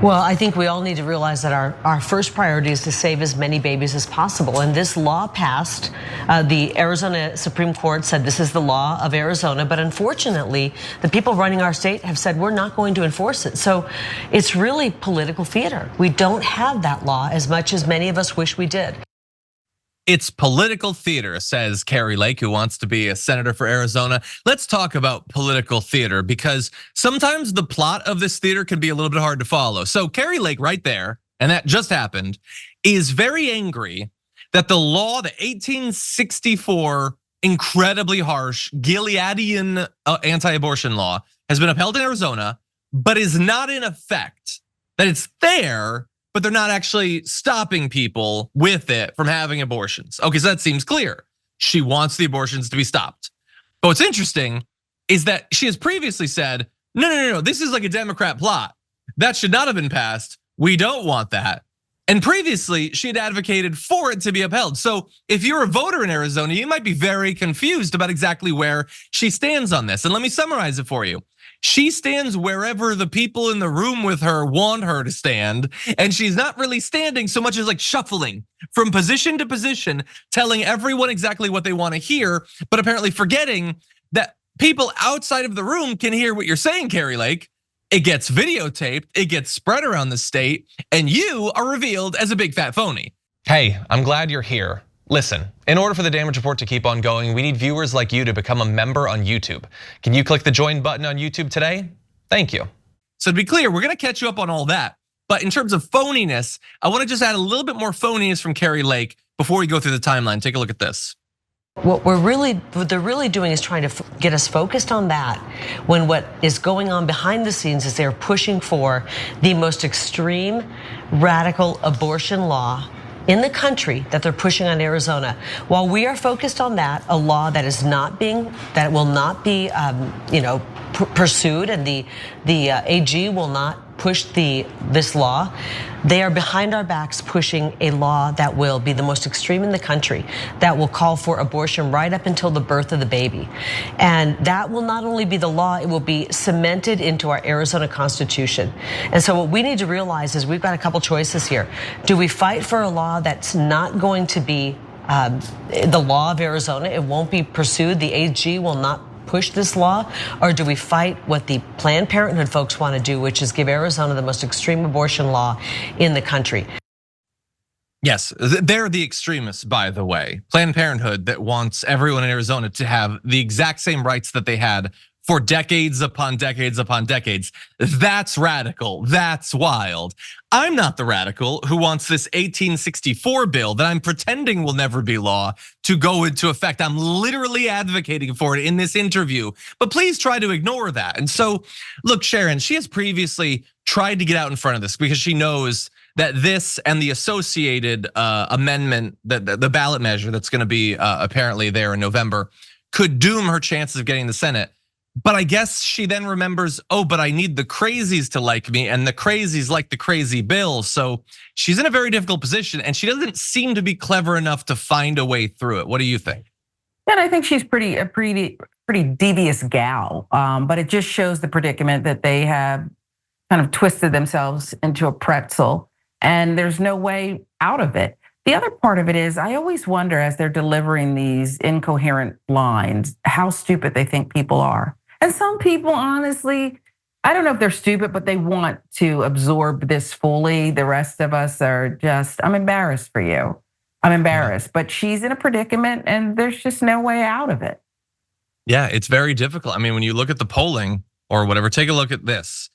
Well, I think we all need to realize that our first priority is to save as many babies as possible. And this law passed. The Arizona Supreme Court said this is the law of Arizona. But unfortunately, the people running our state have said we're not going to enforce it. So it's really political theater. We don't have that law as much as many of us wish we did. It's political theater, says Kari Lake, who wants to be a senator for Arizona. Let's talk about political theater, because sometimes the plot of this theater can be a little bit hard to follow. So Kari Lake right there, and that just happened, is very angry that the law, the 1864 incredibly harsh Gileadian anti-abortion law has been upheld in Arizona, but is not in effect. That it's there, but they're not actually stopping people with it from having abortions. Okay, so that seems clear. She wants the abortions to be stopped. But what's interesting is that she has previously said, no, this is like a Democrat plot. That should not have been passed. We don't want that. And previously, she had advocated for it to be upheld. So if you're a voter in Arizona, you might be very confused about exactly where she stands on this. And let me summarize it for you. She stands wherever the people in the room with her want her to stand, and she's not really standing so much as like shuffling from position to position, telling everyone exactly what they want to hear, but apparently forgetting that people outside of the room can hear what you're saying, Kari Lake. It gets videotaped, it gets spread around the state, and you are revealed as a big fat phony. Hey, I'm glad you're here. Listen, in order for the damage report to keep on going, we need viewers like you to become a member on YouTube. Can you click the join button on YouTube today? Thank you. So to be clear, we're gonna catch you up on all that. But in terms of phoniness, I wanna just add a little bit more phoniness from Kari Lake before we go through the timeline. Take a look at this. What they're really doing is trying to get us focused on that, when what is going on behind the scenes is they're pushing for the most extreme, radical abortion law in the country that they're pushing on Arizona. While we are focused on that, a law that will not be, pursued, and the AG will not push this law, they are behind our backs pushing a law that will be the most extreme in the country, that will call for abortion right up until the birth of the baby. And that will not only be the law, it will be cemented into our Arizona Constitution. And so what we need to realize is we've got a couple choices here. Do we fight for a law that's not going to be the law of Arizona? It won't be pursued. The AG will not push this law, or do we fight what the Planned Parenthood folks want to do, which is give Arizona the most extreme abortion law in the country? Yes, they're the extremists, by the way. Planned Parenthood that wants everyone in Arizona to have the exact same rights that they had for decades upon decades upon decades. That's radical, that's wild. I'm not the radical who wants this 1864 bill that I'm pretending will never be law to go into effect. I'm literally advocating for it in this interview, but please try to ignore that. And so, look, Sharon, she has previously tried to get out in front of this because she knows that this and the associated amendment, the ballot measure that's gonna be apparently there in November, could doom her chances of getting the Senate. But I guess she then remembers, but I need the crazies to like me, and the crazies like the crazy bill. So she's in a very difficult position, and she doesn't seem to be clever enough to find a way through it. What do you think? And I think she's a pretty devious gal, but it just shows the predicament that they have kind of twisted themselves into a pretzel, and there's no way out of it. The other part of it is, I always wonder as they're delivering these incoherent lines, how stupid they think people are. And some people, honestly, I don't know if they're stupid, but they want to absorb this fully. The rest of us are just, I'm embarrassed for you. I'm embarrassed, but she's in a predicament and there's just no way out of it. Yeah, it's very difficult. I mean, when you look at the polling or whatever, take a look at this.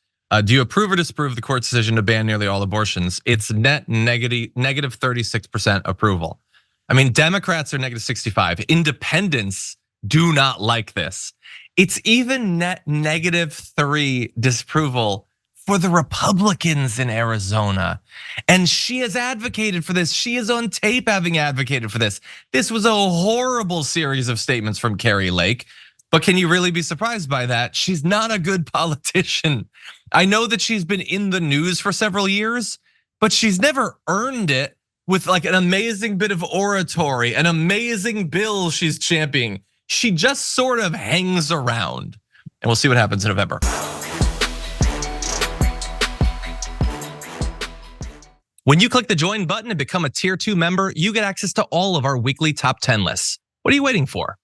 Do you approve or disapprove the court's decision to ban nearly all abortions? It's net negative 36% approval. I mean, Democrats are negative 65. Independents do not like this. It's even net -3 disapproval for the Republicans in Arizona. And she has advocated for this. She is on tape having advocated for this. This was a horrible series of statements from Kari Lake. But can you really be surprised by that? She's not a good politician. I know that she's been in the news for several years, but she's never earned it with like an amazing bit of oratory, an amazing bill she's championing. She just sort of hangs around, and we'll see what happens in November. When you click the join button and become a tier 2 member, you get access to all of our weekly top 10 lists. What are you waiting for?